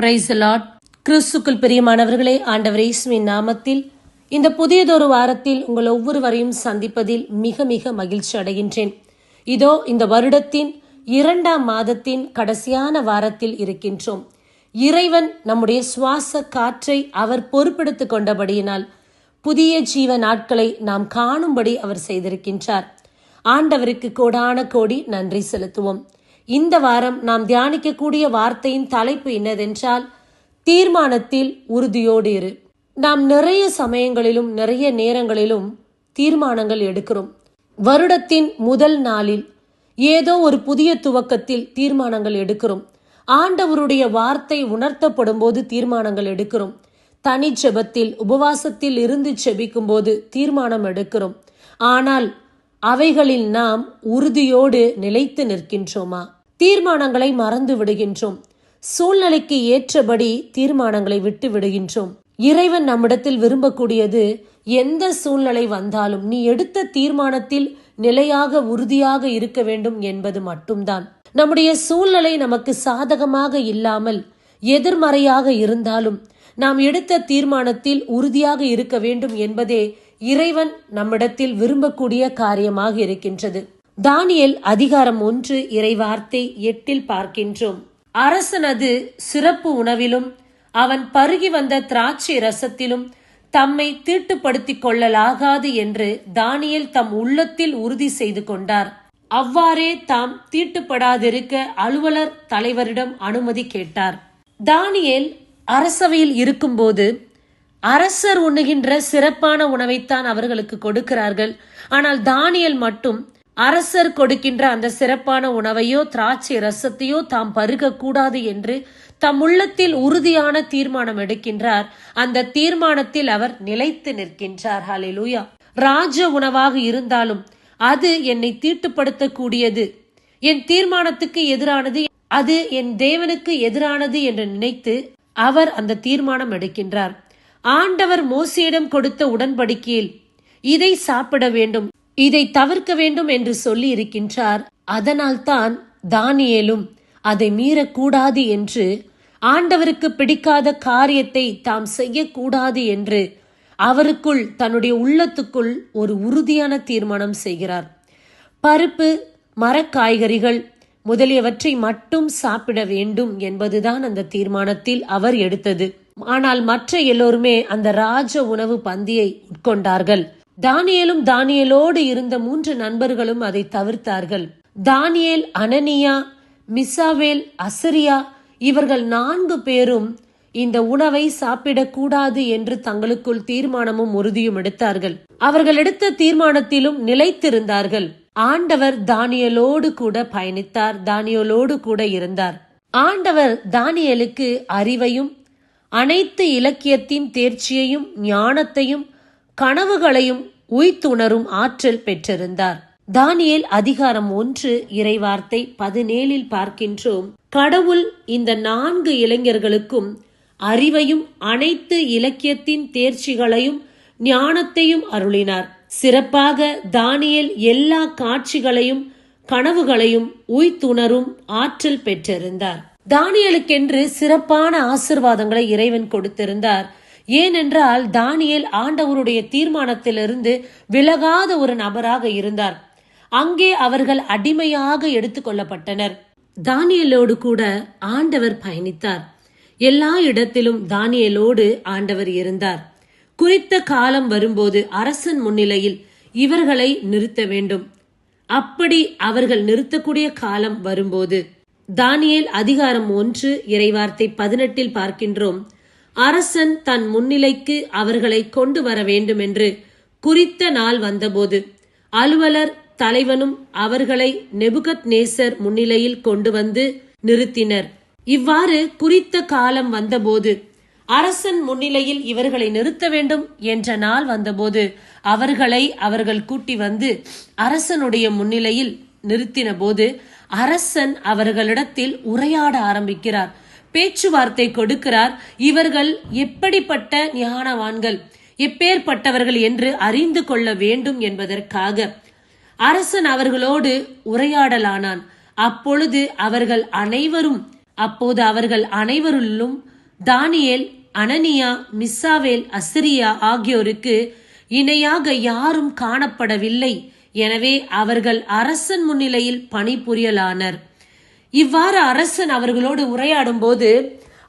Praise the Lord. கிறிஸ்துக்குள் பிரியமானவர்களே, ஆண்டவர் இயேசுவின் நாமத்தில் இந்த புதியதொரு வாரத்தில் உங்கள் ஒவ்வொருவரையும் சந்திப்பதில் மிக மிக மகிழ்ச்சி அடைகின்றேன். இதோ இந்த வருடத்தின் 2ஆம் மாதத்தின் கடைசியான வாரத்தில் இருக்கின்றோம். இறைவன் நம்முடைய சுவாச காற்றை அவர் பொறுப்பெடுத்துக் கொண்டபடியினால் புதிய ஜீவ நாட்களை நாம் காணும்படி அவர் செய்திருக்கின்றார். ஆண்டவருக்கு கோடான கோடி நன்றி செலுத்துவோம். இந்த வாரம் நாம் தியானிக்கக்கூடிய வார்த்தையின் தலைப்பு என்னதென்றால், தீர்மானத்தில் உறுதியோடு இரு. நாம் நிறைய சமயங்களிலும் நிறைய நேரங்களிலும் தீர்மானங்கள் எடுக்கிறோம். வருடத்தின் முதல் நாளில் ஏதோ ஒரு புதிய துவக்கத்தில் தீர்மானங்கள் எடுக்கிறோம். ஆண்டவருடைய வார்த்தை உணர்த்தப்படும் போது தீர்மானங்கள் எடுக்கிறோம். தனி ஜெபத்தில் உபவாசத்தில் இருந்து ஜெபிக்கும் போது தீர்மானம் எடுக்கிறோம். ஆனால் அவைகளில் நாம் உறுதியோடு நிலைத்து நிற்கின்றோமா? தீர்மானங்களை மறந்து விடுகின்றோம். சூழ்நிலைக்கு ஏற்றபடி தீர்மானங்களை விட்டு விடுகின்றோம். இறைவன் நம்மிடத்தில் விரும்பக்கூடியது, எந்த சூழ்நிலை வந்தாலும் நீ எடுத்த தீர்மானத்தில் நிலையாக உறுதியாக இருக்க வேண்டும் என்பது மட்டும்தான். நம்முடைய சூழ்நிலை நமக்கு சாதகமாக இல்லாமல் எதிர்மறையாக இருந்தாலும் நாம் எடுத்த தீர்மானத்தில் உறுதியாக இருக்க வேண்டும் என்பதே இறைவன் நம்மிடத்தில் விரும்பக்கூடிய காரியமாக இருக்கின்றது. தானியேல் அதிகாரம் 1 இறைவார்த்தை 8 பார்க்கின்றோம். அரசனது சிறப்பு உணவிலும் அவன் பருகி வந்த திராட்சை ரசத்திலும் தம்மை தீட்டுப்படுத்திக் கொள்ளலாகாது என்று தானியேல் தம் உள்ளத்தில் உறுதி செய்து கொண்டார். அவ்வாறே தாம் தீட்டுப்படாதிருக்க அலுவலர் தலைவரிடம் அனுமதி கேட்டார். தானியேல் அரசவையில் இருக்கும்போது அரசர் உண்ணுகின்ற சிறப்பான உணவைத்தான் அவர்களுக்கு கொடுக்கிறார்கள். ஆனால் தானியேல் மட்டும் அரசர் கொடுக்கின்ற அந்த சிறப்பான உணவையோ திராட்சை ரசத்தையோ தாம் பருக கூடாது என்று தம் உள்ளத்தில் உறுதியான தீர்மானம் எடுக்கின்றார். அந்த தீர்மானத்தில் அவர் நிலைத்து நிற்கின்றார். ஹல்லேலூயா. ராஜ உணவாக இருந்தாலும் அது என்னை தீட்டுப்படுத்தக்கூடியது, என் தீர்மானத்துக்கு எதிரானது, அது என் தேவனுக்கு எதிரானது என்று நினைத்து அவர் அந்த தீர்மானம் எடுக்கின்றார். ஆண்டவர் மோசேயிடம் கொடுத்த உடன்படிக்கையில் இதை சாப்பிட வேண்டும், இதை தவிர்க்க வேண்டும் என்று சொல்லி இருக்கின்றார். அதனால்தான் தானியேலும் அதை மீறக்கூடாது என்று, ஆண்டவருக்கு பிடிக்காத காரியத்தை தாம் செய்யக்கூடாது என்று அவருக்குள் தன்னுடைய உள்ளத்துக்குள் ஒரு உறுதியான தீர்மானம் செய்கிறார். பருப்பு, மரக்காய்கறிகள் முதலியவற்றை மட்டும் சாப்பிட வேண்டும் என்பதுதான் அந்த தீர்மானத்தில் அவர் எடுத்தது. ஆனால் மற்ற எல்லோருமே அந்த ராஜ உணவு பந்தியை உட்கொண்டார்கள். தானியேலும் தானியேலோடு இருந்த 3 நண்பர்களும் அதை தவிர்த்தார்கள். தானியேல், அனனியா, மிசாவேல், அசரியா இவர்கள் 4 பேரும் இந்த உணவை சாப்பிடக்கூடாது என்று தங்களுக்குள் தீர்மானமும் உறுதியும் எடுத்தார்கள். அவர்கள் எடுத்த தீர்மானத்திலும் நிலைத்திருந்தார்கள். ஆண்டவர் தானியேலோடு கூட பயணித்தார், தானியேலோடு கூட இருந்தார். ஆண்டவர் தானியேலுக்கு அறிவையும் அனைத்து இலக்கியத்தின் தேர்ச்சியையும் ஞானத்தையும் கனவுகளையும் உய்த்துணரும் ஆற்றல் பெற்றிருந்தார். தானியேல் அதிகாரம் 1 இறைவார்த்தை 17 பார்க்கின்றோம். கடவுள் இந்த 4 இளைஞர்களுக்கும் அறிவையும் அனைத்து இலக்கியத்தின் தேர்ச்சிகளையும் ஞானத்தையும் அருளினார். சிறப்பாக தானியேல் எல்லா காட்சிகளையும் கனவுகளையும் உய்த்துணரும் ஆற்றல் பெற்றிருந்தார். தானியேலுக்கென்று சிறப்பான ஆசீர்வாதங்களை இறைவன் கொடுத்திருந்தார். ஏனென்றால் தானியேல் ஆண்டவருடைய தீர்மானத்திலிருந்து விலகாத ஒரு நபராக இருந்தார். அங்கே அவர்கள் அடிமையாக எடுத்துக்கொள்ளப்பட்டனர். தானியேலோடு கூட ஆண்டவர் பயணித்தார். எல்லா இடத்திலும் தானியேலோடு ஆண்டவர் இருந்தார். குறித்த காலம் வரும்போது அரசன் முன்னிலையில் இவர்களை நிறுத்த வேண்டும். அப்படி அவர்கள் நிறுத்தக்கூடிய காலம் வரும்போது தானியேல் அதிகாரம் 1 இறைவார்த்தை 18 பார்க்கின்றோம். அரசன் தன் முன்னிலைக்கு அவர்களை கொண்டு வர வேண்டும் என்று குறித்த நாள் வந்தபோது அலுவலர் தலைவனும் அவர்களை நேபுகத்நேசர் முன்னிலையில் கொண்டு வந்து நிறுத்தினர். இவ்வாறு குறித்த காலம் வந்தபோது அரசன் முன்னிலையில் இவர்களை நிறுத்த வேண்டும் என்ற நாள் வந்தபோது அவர்கள் கூட்டி வந்து அரசனுடைய முன்னிலையில் நிறுத்தின போது அரசன் அவர்களிடத்தில் உரையாட ஆரம்பிக்கிறார், பேச்சுவார்த்தை கொடுக்கிறார். இவர்கள் எப்படிப்பட்ட ஞானவான்கள், எப்பேற்பட்டவர்கள் என்று அறிந்து கொள்ள வேண்டும் என்பதற்காக அரசன் அவர்களோடு உரையாடலானான். அப்போது அவர்கள் அனைவருள்ளும் தானியேல், அனனியா, மிசாவேல், அசரியா ஆகியோருக்கு இணையாக யாரும் காணப்படவில்லை. எனவே அவர்கள் அரசன் முன்னிலையில் பணிபுரியலானர். இவ்வாறு அரசன் அவர்களோடு உரையாடும் போது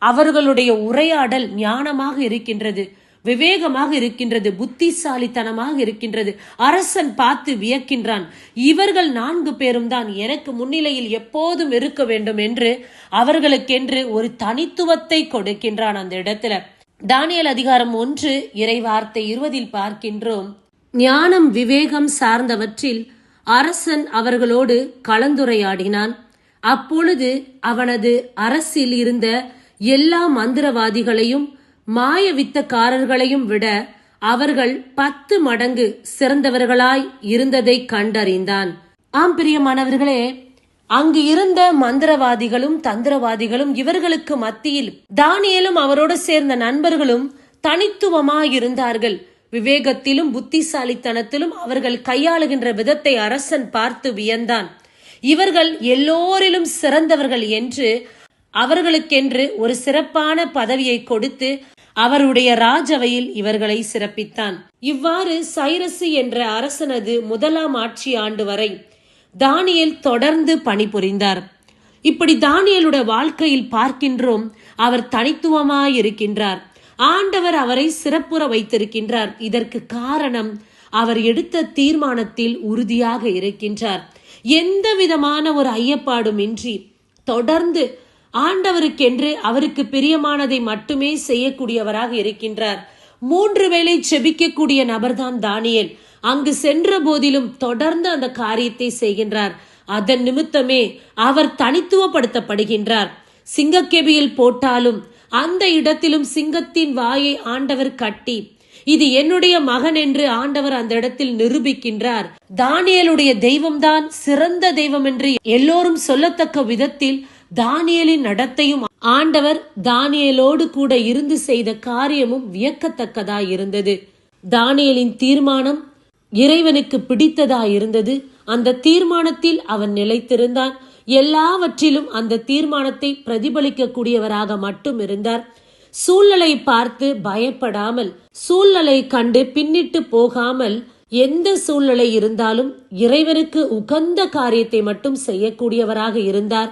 அவர்களுடைய உரையாடல் ஞானமாக இருக்கின்றது, விவேகமாக இருக்கின்றது, புத்திசாலித்தனமாக இருக்கின்றது. அரசன் பார்த்து வியக்கின்றான். இவர்கள் 4 பேரும் தான் எனக்கு முன்னிலையில் எப்போதும் இருக்க வேண்டும் என்று அவர்களுக்கென்று ஒரு தனித்துவத்தை கொடுக்கின்றான் அந்த இடத்துல. தானியேல் அதிகாரம் 1 இறைவார்த்தை 20 பார்க்கின்றோம். ஞானம் விவேகம் சார்ந்தவற்றில் அரசன் அவர்களோடு கலந்துரையாடினான். அப்பொழுது அவனது அரசில் இருந்த எல்லா மந்திரவாதிகளையும் மாயவித்தக்காரர்களையும் விட அவர்கள் 10 மடங்கு சிறந்தவர்களாய் இருந்ததை கண்டறிந்தான். ஆம் பிரியமானவர்களே, அங்கு இருந்த மந்திரவாதிகளும் தந்திரவாதிகளும் இவர்களுக்கு மத்தியில் தானியேலும் அவரோடு சேர்ந்த நண்பர்களும் தனித்துவமாயிருந்தார்கள். விவேகத்திலும் புத்திசாலித்தனத்திலும் அவர்கள் கையாளுகின்ற விதத்தை அரசன் பார்த்து வியந்தான். இவர்கள் எல்லோரிலும் சிறந்தவர்கள் என்று அவர்களுக்கென்று ஒரு சிறப்பான பதவியை கொடுத்து அவருடைய ராஜவையில் இவர்களை சிறப்பித்தான். இவ்வாறு சைரசு என்ற அரசனது 1ஆம் ஆட்சி ஆண்டு வரை தானியேல் தொடர்ந்து பணிபுரிந்தார். இப்படி தானியேலுடைய வாழ்க்கையில் பார்க்கின்றோம், அவர் தனித்துவமாயிருக்கின்றார். ஆண்டவர் அவரை சிறப்புற வைத்திருக்கின்றார். இதற்கு காரணம் அவர் எடுத்த தீர்மானத்தில் உறுதியாக இருக்கின்றார். எந்த விதமான ஒரு ஐயப்பாடும் இன்றி தொடர்ந்து ஆண்டவருக்கென்று அவருக்கு பிரியமானதை மட்டுமே செய்யக்கூடியவராக இருக்கின்றார். 3 வேளை செபிக்கக்கூடிய நபர்தான் தானியேல். அங்கு சென்ற போதிலும் தொடர்ந்து அந்த காரியத்தை செய்கின்றார். அதன் நிமித்தமே அவர் தனித்துவப்படுத்தப்படுகின்றார். சிங்கக்கெபியில் போட்டாலும் அந்த இடத்திலும் சிங்கத்தின் வாயை ஆண்டவர் கட்டி, இது என்னுடைய மகன் என்று ஆண்டவர் அந்த இடத்தில் நிரூபிக்கின்றார். தானியேலுடைய தெய்வம்தான் சிறந்த தெய்வம் என்று எல்லோரும் சொல்லத்தக்க விதத்தில் தானியேலின் நடத்தையும் ஆண்டவர் தானியேலோடு கூட இருந்து செய்த காரியமும் வியக்கத்தக்கதாய் இருந்தது. தானியேலின் தீர்மானம் இறைவனுக்கு பிடித்ததாய் இருந்தது. அந்த தீர்மானத்தில் அவன் நிலைத்திருந்தான். எல்லாவற்றிலும் அந்த தீர்மானத்தை பிரதிபலிக்க கூடியவராக மட்டும் இருந்தார். சூழ்நிலை பார்த்து பயப்படாமல், சூழ்நிலை கண்டு பின்னிட்டு போகாமல், எந்த சூழ்நிலை இருந்தாலும் இறைவனுக்கு உகந்த காரியத்தை மட்டும் செய்யக்கூடியவராக இருந்தார்.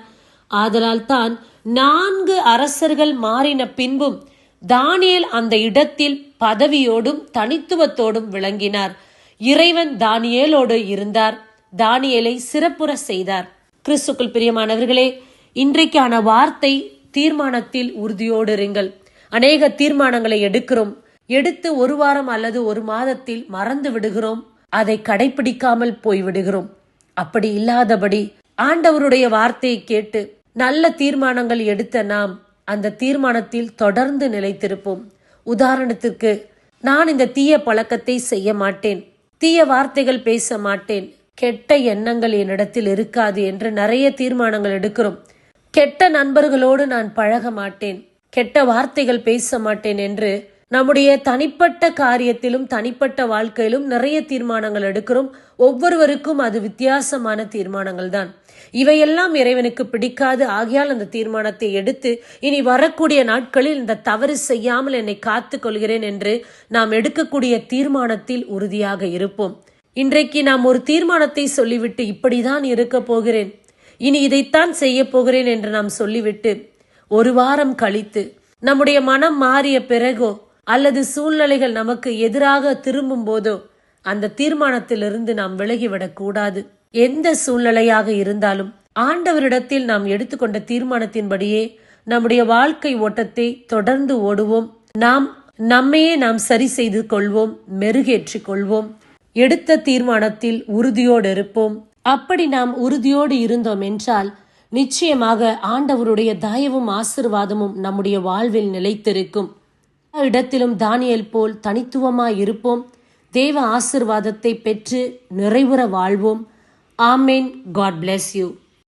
ஆதலால் தான் 4 அரசர்கள் மாறின பின்பும் தானியேல் அந்த இடத்தில் பதவியோடும் தனித்துவத்தோடும் விளங்கினார். இறைவன் தானியேலோடு இருந்தார். தானியேலை சிறப்புற செய்தார். கிறிஸ்துக்குள் பிரியமானவர்களே, இன்றைக்கான வார்த்தை தீர்மானத்தில் உறுதியோடு இருங்கள். அநேக தீர்மானங்களை எடுத்து 1 வாரம் அல்லது 1 மாதத்தில் மறந்து விடுகிறோம், அதை கடைபிடிக்காமல் போய்விடுகிறோம். அப்படி இல்லாதபடி ஆண்டவருடைய வார்த்தையை கேட்டு நல்ல தீர்மானங்கள் எடுத்த நாம் அந்த தீர்மானத்தில் தொடர்ந்து நிலைத்திருப்போம். உதாரணத்திற்கு, நான் இந்த தீய பழக்கத்தை செய்ய மாட்டேன், தீய வார்த்தைகள் பேச மாட்டேன், கெட்ட எண்ணங்கள் என்னிடத்தில் இருக்காது என்று நிறைய தீர்மானங்கள் எடுக்கிறோம். கெட்ட நண்பர்களோடு நான் பழக மாட்டேன், கெட்ட வார்த்தைகள் பேச மாட்டேன் என்று நம்முடைய தனிப்பட்ட காரியத்திலும் தனிப்பட்ட வாழ்க்கையிலும் நிறைய தீர்மானங்கள் எடுக்கிறோம். ஒவ்வொருவருக்கும் அது வித்தியாசமான தீர்மானங்கள் தான். இவையெல்லாம் இறைவனுக்கு பிடிக்காது. ஆகையால் அந்த தீர்மானத்தை எடுத்து இனி வரக்கூடிய நாட்களில் இந்த தவறு செய்யாமல் என்னை காத்துக் கொள்கிறேன் என்று நாம் எடுக்கக்கூடிய தீர்மானத்தில் உறுதியாக இருப்போம். இன்றைக்கு நாம் ஒரு தீர்மானத்தை சொல்லிவிட்டு இப்படிதான் இருக்க போகிறேன், இனி இதைத்தான் செய்ய போகிறேன் என்று நாம் சொல்லிவிட்டு 1 வாரம் கழித்து நம்முடைய மனம் மாறிய பிறகோ அல்லது சூழ்நிலைகள் நமக்கு எதிராக திரும்பும் போதோ அந்த தீர்மானத்திலிருந்து நாம் விலகிவிடக் கூடாது. எந்த சூழ்நிலையாக இருந்தாலும் ஆண்டவரிடத்தில் நாம் எடுத்துக்கொண்ட தீர்மானத்தின்படியே நம்முடைய வாழ்க்கை ஓட்டத்தை தொடர்ந்து ஓடுவோம். நம்மையே நாம் சரி செய்து கொள்வோம், மெருகேற்றிக் கொள்வோம். எடுத்த தீர்மானத்தில் உறுதியோடு இருப்போம். அப்படி நாம் உறுதியோடு இருந்தோம் என்றால் நிச்சயமாக ஆண்டவருடைய தயவும் ஆசீர்வாதமும் நம்முடைய வாழ்வில் நிலைத்திருக்கும். இடத்திலும் தானியேல் போல் தனித்துவமாய் இருப்போம். தேவ ஆசீர்வாதத்தை பெற்று நிறைவுற வாழ்வோம். ஆமேன். God bless you.